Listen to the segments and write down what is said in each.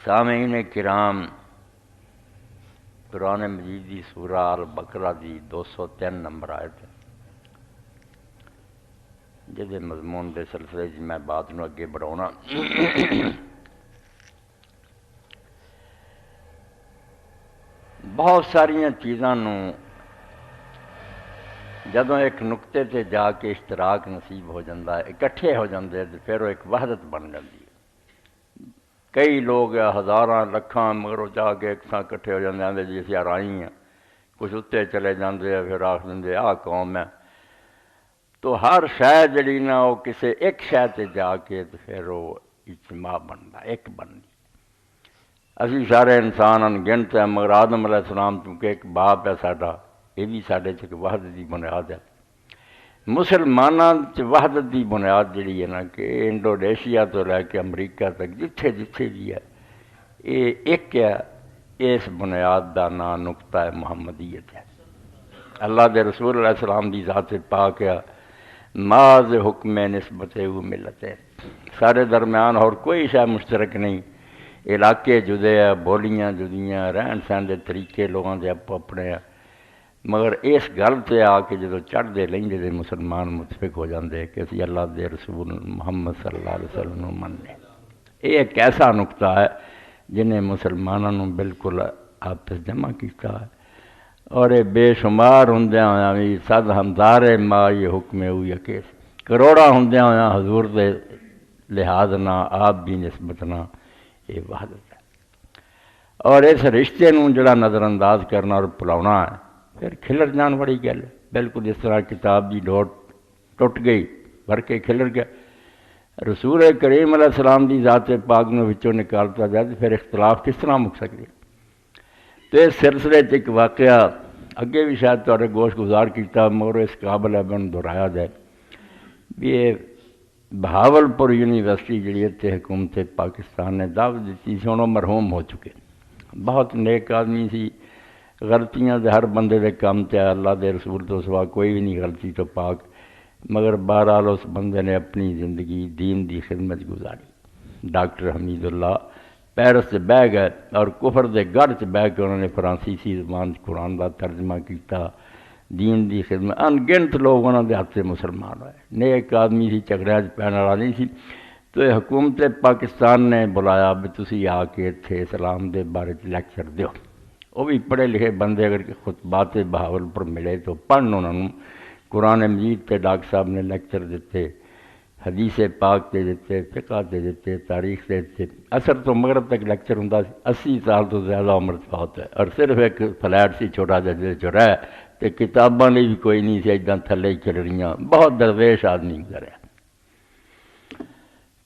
سامعین کرام، قرآن مجید دی سورہ البقرہ دی 203 نمبر آیت ہے جہدے مضمون دے سلسلے میں بات نو اگے بڑھاؤنا۔ بہت ساریاں چیزاں نو جدوں ایک نقطے تے جا کے اشتراک نصیب ہو جاندہ ہے، اکٹھے ہو جاندے ہیں، پھر وہ ایک وحدت بن جاندی ہے۔ کئی لوگ ہزاراں لکھاں مگروں جا کے ایک ساتھ اکٹھے ہو جاندے ہیں جی اسی آرائی ہیں، کچھ اتنے چلے جاندے ہیں، پھر آکھ دندے قوم ہے۔ تو ہر شے جڑی نا وہ کسے ایک شے تے جا کے تو پھر وہ اجتماع بنتا، ایک بنتی۔ اسی سارے انسان انگنت ہیں، مگر آدم علیہ السلام چونکہ ایک باپ ہے ساڈا، یہ بھی ساڈے چ وحدت دی بنیاد ہے۔ مسلمانوں چ وحدت دی بنیاد جڑی ہے نا کہ انڈونیشیا تو لے کے امریکہ تک جتھے جتھے بھی ہے یہ ایک ہے۔ اس بنیاد دا نام نقطہ محمدیت ہے۔ اللہ دے رسول علیہ السلام دی ذات پاک ہے، ماذ حکم نسبت وہ ملت ہے، سارے درمیان اور کوئی شے مشترک نہیں، علاقے جدے ہیں، بولیاں جدیاں، رہن سہن دے طریقے لوگوں دے اپنے ہیں، مگر اس گل تے آ کے جدو چڑھتے لینگے دے مسلمان متفق ہو جاندے کہ اسی اللہ دے رسول محمد صلی اللہ علیہ وسلم مننے۔ یہ ایک ایسا نقطہ ہے جنہیں مسلمانوں بالکل آپس جمع کیتا ہے، اور یہ بے شمار ہوندیاں ہویا بھی صد ہمزارے ما یہ حکم ہوئی کیس، کروڑا ہوندیاں ہویا حضور دے لحاظ نہ آپ بھی نسبت نہ یہ وحدت ہے۔ اور اس رشتے نوں جڑا نظر انداز کرنا اور بھلاونا ہے پھر کھلر جان والی گل ہے۔ بالکل جس طرح کتاب دی ڈوٹ ٹوٹ گئی بھر کے کھلر گیا، رسول کریم علیہ السلام دی ذات پاک نو وچوں نکالتا جائے تو پھر اختلاف کس طرح مک سکتے۔ تو اس سلسلے ایک واقعہ اگے بھی شاید تھوڑے گوشت گزار کیتا، مگر اس قابل ہے بن دہرایا جائے بھی یہ بہاولپور یونیورسٹی جڑی تے حکومت پاکستان نے دعوت دیتی سی، ہن مرحوم ہو چکے، بہت نیک آدمی سی، غلطیاں دے ہر بندے دے کام تے اللہ دے رسول تو سوا کوئی بھی نہیں غلطی تو پاک، مگر بہرحال اس بندے نے اپنی زندگی دین دی خدمت گزاری۔ ڈاکٹر حمید اللہ پیرس سے بہ گئے اور کفر دے گڑھ سے بہ کے انہوں نے فرانسیسی زبان قرآن کا ترجمہ کیتا، دین دی خدمت، انگنت لوگ انہوں دے ہاتھ سے مسلمان ہوئے، نیک آدمی سی، جھگڑیاں چ پہن والا نہیں سی۔ تو یہ حکومت پاکستان نے بلایا بھی تسی آ کے اتھے اسلام دے بارے لیکچر دیو۔ وہ بھی پڑھے لکھے بندے اگر خطبات بہاولپور ملے تو پڑھن انہوں نے، قرآن مجید تے ڈاکٹر صاحب نے لیکچر دیتے، حدیث پاک تے دیتے، فقہ تے دیتے، تاریخ تے دیتے۔ اثر تو مغرب تک لیکچر ہوں 80 سال تو زیادہ عمر بہت ہے، اور صرف ایک فلیٹ سی چھوٹا جا جو رہا تے کتاباں نے بھی کوئی نہیں سی، ایداں تھلے ہی چل رہیاں، بہت درویش آدمی گزریا۔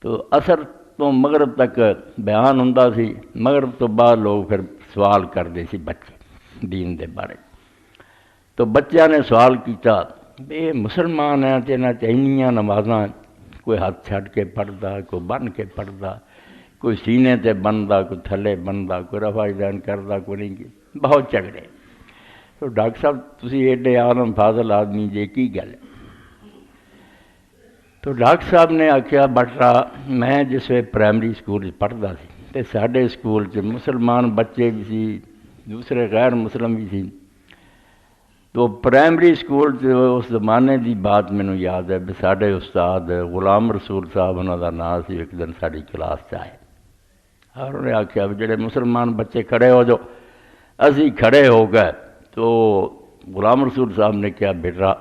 تو اثر تو مغرب تک بیان ہوں سی، مغرب تو بعد لوگ پھر سوال کرتے سی بچے دین دے بارے۔ تو بچیاں نے سوال کیتا بے مسلمان ہیں تے انہاں چینیاں نمازاں کوئی ہاتھ چھڑ کے پڑھدا، کوئی بن کے پڑھدا، کوئی سینے تے بندا، کوئی تھلے بندا، کوئی رفع دین کردا، کوئی نہیں، بہت جھگڑے۔ تو ڈاکٹر صاحب تسی ایڈے عالم فاضل آدمی جے کی گل ہے؟ تو ڈاکٹر صاحب نے آکھیا بٹرا میں جس وقت پرائمری سکول پڑھدا سی تے ساڈے سکول چ مسلمان بچے بھی سی، دوسرے غیر مسلم بھی سی۔ تو پرائمری سکول اس زمانے دی بات مینوں یاد ہے بھی ساڈے استاد غلام رسول صاحب انہاں دا نام سی، ایک دن ساڈی کلاس چ آئے اور انہیں آکھیا بھی جڑے مسلمان بچے کھڑے ہو جو، اسی کھڑے ہو گئے۔ تو غلام رسول صاحب نے کہا بیٹا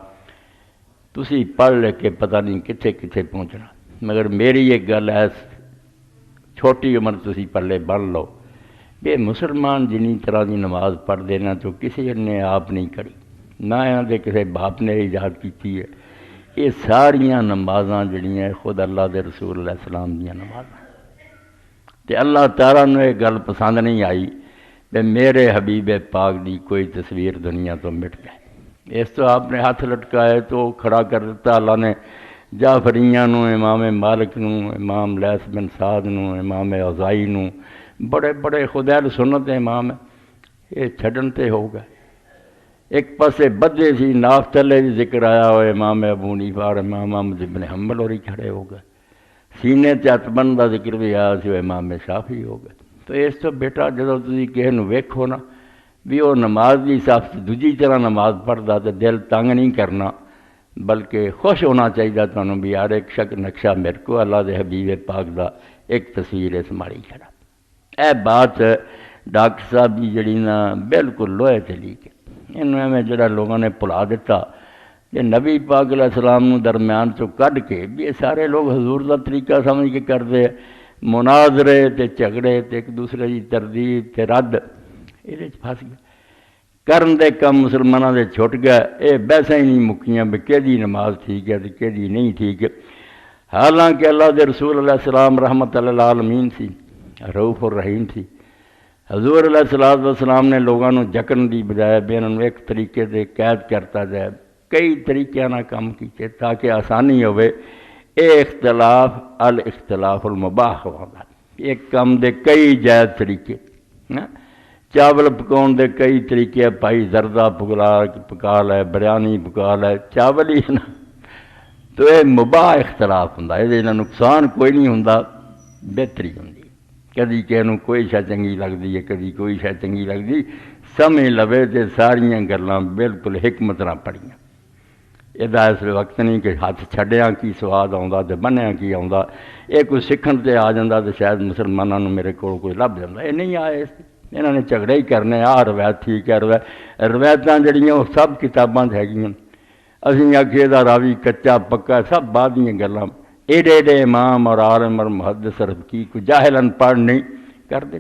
تسی پڑھ لے کے پتہ نہیں کتھے کتھے پہنچنا، مگر میری ایک گل ہے چھوٹی عمر تسی پلے بن لو بے مسلمان جنی طرح دی نماز پڑھ دینا تو کسی نے آپ نہیں کری، نہ یہاں دے کسی باپ نے ایجاد کی ہے۔ یہ ساریاں نمازاں جڑیاں خود اللہ دے رسول علیہ السلام دیاں نمازاں، تے اللہ تعالیٰ نے یہ گل پسند نہیں آئی کہ میرے حبیب پاک دی کوئی تصویر دنیا تو مٹ جائے۔ اس تو آپ نے ہاتھ لٹکائے تو کھڑا کر دیتا اللہ نے جعفریاں نو، امام مالک نو، امام لیث بن سعد نو، امام اوزائی نو، بڑے بڑے خدائل سنت امام ہیں، یہ چھڈن تے ہو گئے۔ ایک پاسے بدے سی ناف تلے بھی ذکر آیا ہوئے امام ابو حنیفہ اور امام احمد بن حنبل اور ہی کھڑے ہو گئے، سینے تے ہتھ بند دا ذکر بھی آیا سی وہ امام شافعی ہو گئے۔ تو اس تو بیٹا جدوں تسی کسی نوں ویکھو نا بھی وہ نماز دی صف دوجی طرح نماز پڑھدا تو دل تنگ نہیں کرنا، بلکہ خوش ہونا چاہیے تمہیں بھی یار ایک شک نقشہ میرے کو اللہ دے حبیب پاک دا ایک تصویر اس ماڑی کھڑا۔ اے بات ڈاکٹر صاحب کی جڑی نا بالکل لوہے تے لیک ہے، انہوں میں جڑا لوگوں نے بھلا دیتا کہ نبی پاک علیہ السلام نو درمیان چوں کڈ کے بھی یہ سارے لوگ حضور دا طریقہ سمجھ کے کرتے مناظرے تے جھگڑے تے ایک دوسرے کی تردید تے رد یہ پھس گئے، کرن دے کم مسلمانوں دے چھٹ گئے، یہ بحثاں ہی نہیں مکیاں بھی کہڑی نماز ٹھیک ہے تے کہڑی نہیں ٹھیک ہے۔ حالانکہ اللہ دے رسول علیہ السلام رحمت للعالمین سی، رؤوف الرحیم سی، حضور علیہ السلام نے لوگوں کو جکن دی بجائے بھی انہوں ایک طریقے دے قید کرتا جائے، کئی طریقے نہ کام کیتے تاکہ آسانی ہوئے۔ اے اختلاف الاختلاف المباح ہوتا، ایک کام دے کئی جائز طریقے، چاول پکاؤن دے کئی طریقے، بھائی زردہ پکا لے، بریانی پکا لے، چاول ہی نا، تو یہ مباح اختلاف ہوں، یہ نقصان کوئی نہیں ہوں، بہتری ہوں، کدی کسی کوئی شے چنگی لگتی ہے، کدی کوئی شے چنگی لگتی، سمجھ لوے تے ساریاں گلاں بالکل حکمت نہ پڑھیاں۔ یہ اس وقت نہیں کہ ہاتھ چھڈیاں کی سواد آਉਂدا تے بنیا کی آوندا، یہ کوئی سکھن تے آ جاندا تے شاید مسلمانوں نوں میرے کول کوئی لب جاندا، یہ نہیں آئے، انہوں نے جھگڑے ہی کرنے، روایت ٹھیک ہے، روایتاں جڑیاں وہ سب کتاباں ہیگیاں، اسی آکھیے دا راوی کچا پکا سب بعد دیاں گلاں، ایڈے ایڈے امام اور عالم اور محدث عرب کی کوئی جاہل ان پڑھ نہیں کرتے۔